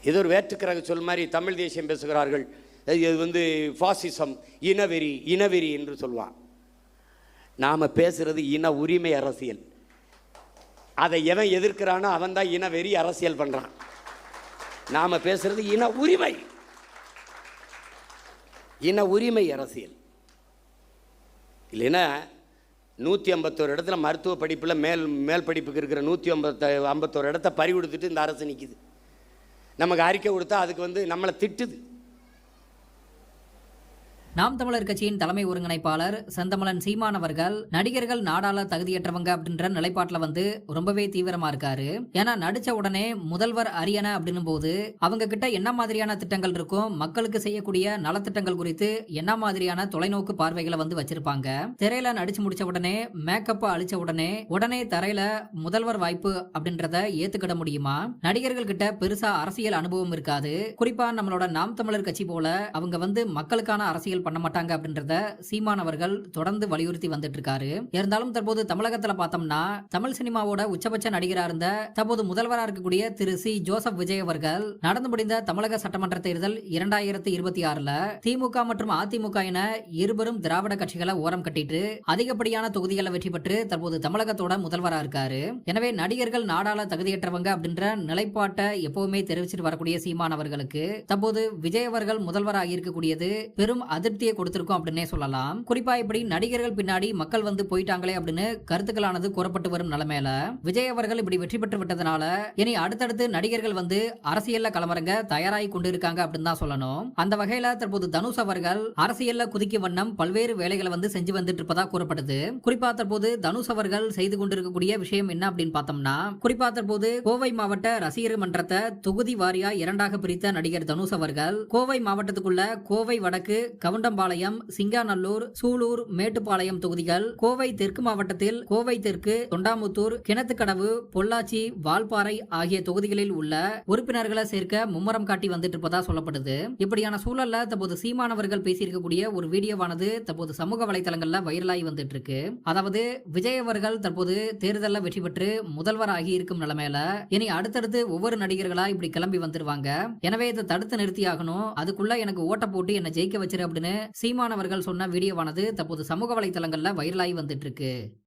ஏதோ ஒரு வேற்றுக்கிரக சொல் மாதிரி தமிழ் தேசியம் பேசுகிறார்கள். இது ஃபாசிசம், இனவெறி என்று சொல்லுவான். நாம் பேசுகிறது இன உரிமை அரசியல். அதை எவன் எதிர்க்கிறானோ அவன் தான் இனவெறி அரசியல் பண்ணுறான். நாம் பேசுகிறது இன உரிமை அரசியல். இல்லைன்னா 151 இடத்துல மருத்துவ படிப்பில் மேல் படிப்புக்கு இருக்கிற 151 இடத்த பறி கொடுத்துட்டு இந்த அரசு நிற்கிது. நமக்கு அறிக்கை கொடுத்தா அதுக்கு நம்மளை திட்டுது. நாம் தமிழர் கட்சியின் தலைமை ஒருங்கிணைப்பாளர் செந்தமலன் சீமான் அவர்கள் நடிகர்கள் நாடாள தகுதியற்றவங்க அப்படின்ற நிலைப்பாட்டில் ரொம்பவே தீவிரமா இருக்காரு. ஏன்னா நடிச்ச உடனே முதல்வர் அரியணை அப்படின்னும் போது அவங்க கிட்ட என்ன மாதிரியான திட்டங்கள் இருக்கும், மக்களுக்கு செய்யக்கூடிய நலத்திட்டங்கள் குறித்து என்ன மாதிரியான தொலைநோக்கு பார்வைகளை வச்சிருப்பாங்க. திரையில நடிச்சு முடிச்ச உடனே மேக்கப்ப அழிச்ச உடனே தரையில முதல்வர் வாய்ப்பு அப்படின்றத ஏத்துக்கிட முடியுமா? நடிகர்கள் கிட்ட பெருசா அரசியல் அனுபவம் இருக்காது. குறிப்பா நம்மளோட நாம் தமிழர் கட்சி போல அவங்க மக்களுக்கான அரசியல் பண்ண மாட்டாங்க அப்படின்றத சீமான் அவர்கள் தொடர்ந்து வலியுறுத்தி வந்துட்டு இருக்காரு. இருந்தாலும் தற்போது தமிழகத்துல பார்த்தோம்னா தமிழ் சினிமாவோட உச்சபட்ச நடிகரா இருந்த தற்போது முதல்வராக இருக்கக்கூடிய திரு சி ஜோசப் விஜய் அவர்கள் நடந்து முடிந்த தமிழக சட்டமன்ற தேர்தல் 2026 திமுக மற்றும் அதிமுக என இருவரும் திராவிட கட்சிகளை ஓரம் கட்டிட்டு அதிகப்படியான தொகுதிகளை வெற்றி பெற்று தற்போது தமிழகத்தோட முதல்வரா இருக்காரு. எனவே நடிகர்கள் நாடாள தகுதியற்றவங்க அப்படின்ற நிலைப்பாட்டை எப்பவுமே தெரிவிச்சிட்டு வரக்கூடிய சீமான் அவர்களுக்கு தற்போது விஜய் அவர்கள் முதல்வராக இருக்கக்கூடியது பெரும் அதிருப்தியை கொடுத்திருக்கும் அப்படின்னே சொல்லலாம். குறிப்பா இப்படி நடிகர்கள் பின்னாடி மக்கள் போயிட்டாங்களே அப்படின்னு கருத்துக்களானது கூறப்பட்டு வரும் நிலைமையில விஜய் அவர்கள் இப்படி வெற்றி பெற்று விட்டதனால இனி அடுத்தடுத்து நடிகர்கள் அரசியல்ல களமிறங்க தயாராகி கொண்டு இருக்காங்க அப்படின்னு தான் சொல்லணும். அந்த வகையில தற்போது தனுஷ் அவர்கள் அரசியல்ல குதிக்கும் வண்ணம் பல்வேறு வேலைகளை செஞ்சு வந்துட்டு இருப்பதா கூறப்படுது. குறிப்பா தற்போது தனுஷ் அவர்கள் செய்து கொண்டிருக்கக்கூடிய விஷயம் என்ன அப்படின்னு பார்த்தோம்னா, குறிப்பா தற்போது கோவை மாவட்ட ரசிகர் மன்றத்தை தொகுதி வாரியா இரண்டாக பிரித்த நடிகர் தனுஷ் அவர்கள் கோவை மாவட்டத்துக்குள்ள கோவை வடக்கு, கவுண்டம்பாளையம், சிங்காநல்லூர், சூலூர், மேட்டுப்பாளையம் தொகுதிகள், கோவை தெற்கு மாவட்டத்தில் கோவை தெற்கு, தொண்டாமுத்தூர், கிணத்துக்கடவு, பொள்ளாச்சி, வால்பாறை ஆகிய தொகுதிகளில் உள்ள உறுப்பினர்களை சேர்க்க மும்முரம் காட்டி வந்துட்டு இருப்பதா சொல்லப்படுது. இப்படியான சூழல்ல தற்போது சீமானவர்கள் பேசியிருக்கக்கூடிய ஒரு வீடியோவானது தற்போது சமூக வலைதளங்கள்ல வைரலாகி வந்துட்டு இருக்கு. அதாவது விஜய் அவர்கள் தற்போது தேர்தலில் வெற்றி பெற்று முதல்வர் ஆகி இருக்கும் நிலைமையில இனி அடுத்தடுத்து ஒவ்வொரு நடிகர்களா இப்படி கிளம்பி வந்துருவாங்க. எனவே இதை தடுத்து நிறுத்தியாகணும், அதுக்குள்ள எனக்கு ஓட்ட போட்டு என்னை ஜெயிக்க வச்சிரு அப்படின்னு சீமான் அவர்கள் சொன்ன வீடியோவானது தற்போது சமூக வலைதளங்கள்ல வைரலாகி வந்துட்டு இருக்கு.